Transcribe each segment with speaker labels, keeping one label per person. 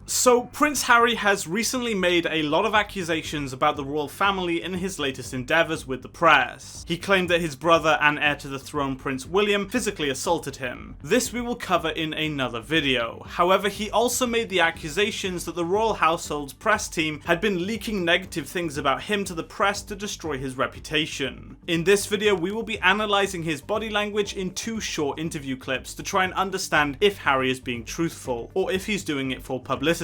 Speaker 1: So, Prince Harry has recently made a lot of accusations about the royal family in his latest endeavours with the press. He claimed that his brother and heir to the throne, Prince William, physically assaulted him. This we will cover in another video. However, he also made the accusations that the royal household's press team had been leaking negative things about him to the press to destroy his reputation. In this video, we will be analysing his body language in 2 short interview clips to try and understand if Harry is being truthful, or if he's doing it for publicity.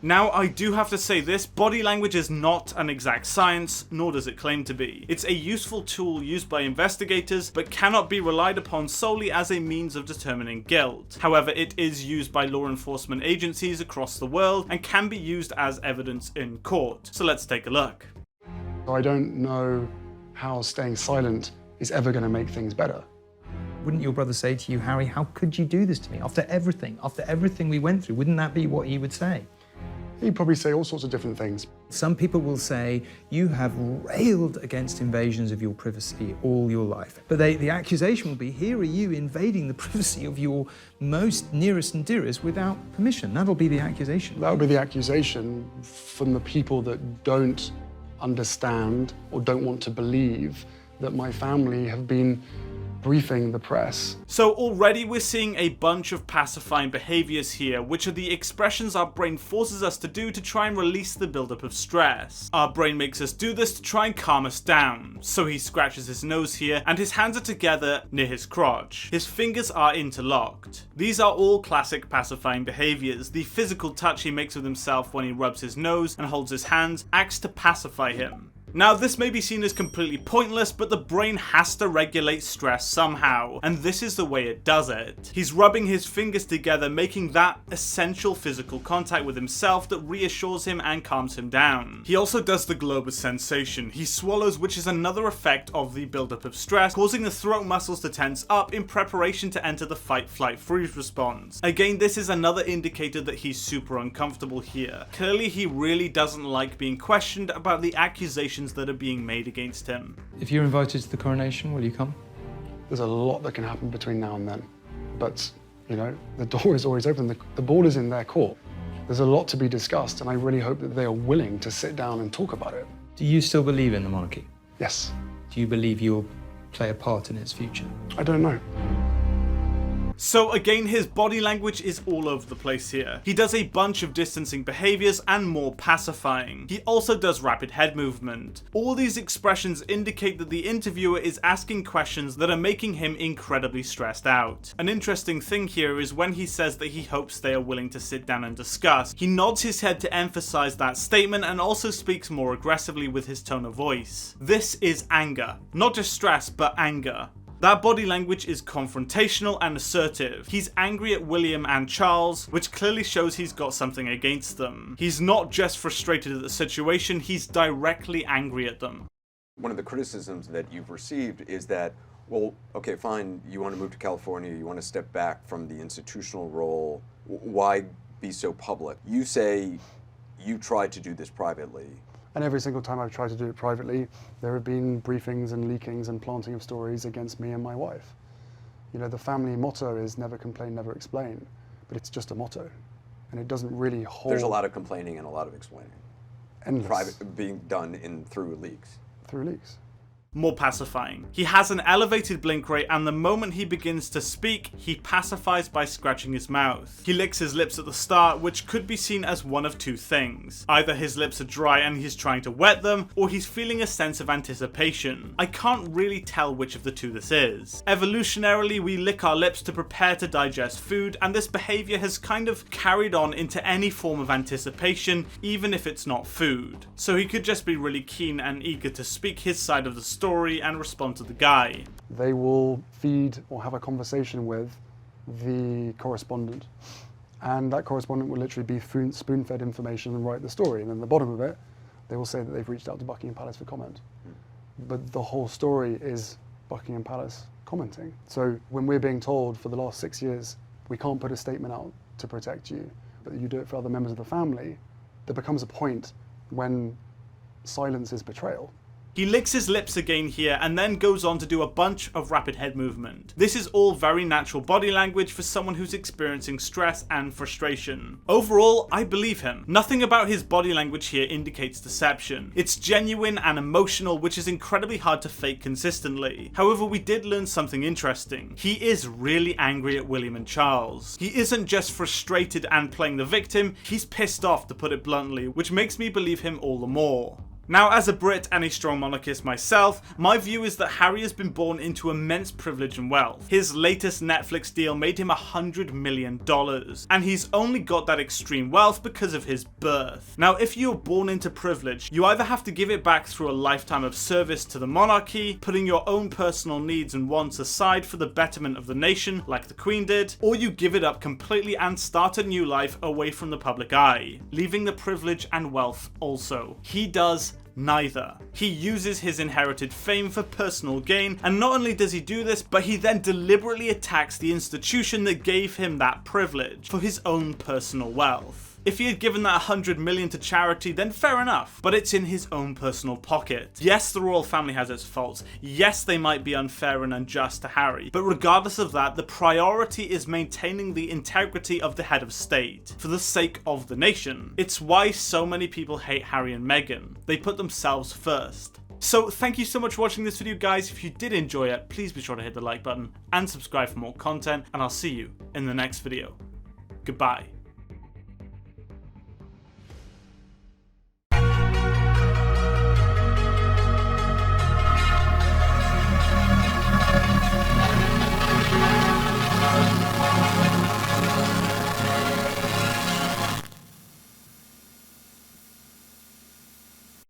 Speaker 1: Now, I do have to say this, body language is not an exact science, nor does it claim to be. It's a useful tool used by investigators, but cannot be relied upon solely as a means of determining guilt. However, it is used by law enforcement agencies across the world and can be used as evidence in court. So let's take a look.
Speaker 2: I don't know how staying silent is ever going to make things better.
Speaker 3: Wouldn't your brother say to you, Harry, how could you do this to me? After everything we went through, wouldn't that be what he would say?
Speaker 2: He'd probably say all sorts of different things.
Speaker 3: Some people will say, you have railed against invasions of your privacy all your life. But the accusation will be, here are you invading the privacy of your most nearest and dearest without permission. That'll be the accusation.
Speaker 2: That would be the accusation from the people that don't understand or don't want to believe that my family have been briefing the press.
Speaker 1: So already we're seeing a bunch of pacifying behaviours here, which are the expressions our brain forces us to do to try and release the buildup of stress. Our brain makes us do this to try and calm us down. So he scratches his nose here, and his hands are together near his crotch. His fingers are interlocked. These are all classic pacifying behaviours. The physical touch he makes with himself when he rubs his nose and holds his hands acts to pacify him. Now, this may be seen as completely pointless, but the brain has to regulate stress somehow, and this is the way it does it. He's rubbing his fingers together, making that essential physical contact with himself that reassures him and calms him down. He also does the globus sensation. He swallows, which is another effect of the buildup of stress, causing the throat muscles to tense up in preparation to enter the fight, flight, freeze response. Again, this is another indicator that he's super uncomfortable here. Clearly, he really doesn't like being questioned about the accusations that are being made against him.
Speaker 3: If you're invited to the coronation, will you come?
Speaker 2: There's a lot that can happen between now and then. But, you know, the door is always open. The ball is in their court. There's a lot to be discussed, and I really hope that they are willing to sit down and talk about it.
Speaker 3: Do you still believe in the monarchy?
Speaker 2: Yes.
Speaker 3: Do you believe you'll play a part in its future?
Speaker 2: I don't know.
Speaker 1: So again, his body language is all over the place here. He does a bunch of distancing behaviours and more pacifying. He also does rapid head movement. All these expressions indicate that the interviewer is asking questions that are making him incredibly stressed out. An interesting thing here is when he says that he hopes they are willing to sit down and discuss, he nods his head to emphasize that statement and also speaks more aggressively with his tone of voice. This is anger. Not just stress, but anger. That body language is confrontational and assertive. He's angry at William and Charles, which clearly shows he's got something against them. He's not just frustrated at the situation, he's directly angry at them.
Speaker 4: One of the criticisms that you've received is that, well, okay, fine, you want to move to California, you want to step back from the institutional role, why be so public? You say you tried to do this privately.
Speaker 2: And every single time I've tried to do it privately, there have been briefings and leakings and planting of stories against me and my wife. You know, the family motto is never complain, never explain, but it's just a motto. And it doesn't really hold...
Speaker 4: There's a lot of complaining and a lot of explaining.
Speaker 2: Endless.
Speaker 4: Private being done through leaks.
Speaker 2: Through leaks.
Speaker 1: More pacifying. He has an elevated blink rate, and the moment he begins to speak, he pacifies by scratching his mouth. He licks his lips at the start, which could be seen as one of 2 things. Either his lips are dry and he's trying to wet them, or he's feeling a sense of anticipation. I can't really tell which of the 2 this is. Evolutionarily, we lick our lips to prepare to digest food, and this behavior has kind of carried on into any form of anticipation, even if it's not food. So he could just be really keen and eager to speak his side of the story and respond to the guy.
Speaker 2: They will feed or have a conversation with the correspondent, and that correspondent will literally be spoon-fed information and write the story, and then at the bottom of it they will say that they've reached out to Buckingham Palace for comment. But the whole story is Buckingham Palace commenting. So when we're being told for the last 6 years we can't put a statement out to protect you, but you do it for other members of the family, there becomes a point when silence is betrayal.
Speaker 1: He licks his lips again here and then goes on to do a bunch of rapid head movement. This is all very natural body language for someone who's experiencing stress and frustration. Overall, I believe him. Nothing about his body language here indicates deception. It's genuine and emotional, which is incredibly hard to fake consistently. However, we did learn something interesting. He is really angry at William and Charles. He isn't just frustrated and playing the victim, he's pissed off, to put it bluntly, which makes me believe him all the more. Now, as a Brit and a strong monarchist myself, my view is that Harry has been born into immense privilege and wealth. His latest Netflix deal made him $100 million, and he's only got that extreme wealth because of his birth. Now, if you're born into privilege, you either have to give it back through a lifetime of service to the monarchy, putting your own personal needs and wants aside for the betterment of the nation, like the Queen did, or you give it up completely and start a new life away from the public eye, leaving the privilege and wealth also. He does neither. He uses his inherited fame for personal gain, and not only does he do this, but he then deliberately attacks the institution that gave him that privilege for his own personal wealth. If he had given that $100 million to charity, then fair enough, but it's in his own personal pocket. Yes, the royal family has its faults. Yes, they might be unfair and unjust to Harry, but regardless of that, the priority is maintaining the integrity of the head of state for the sake of the nation. It's why so many people hate Harry and Meghan. They put themselves first. So thank you so much for watching this video, guys. If you did enjoy it, please be sure to hit the like button and subscribe for more content, and I'll see you in the next video. Goodbye.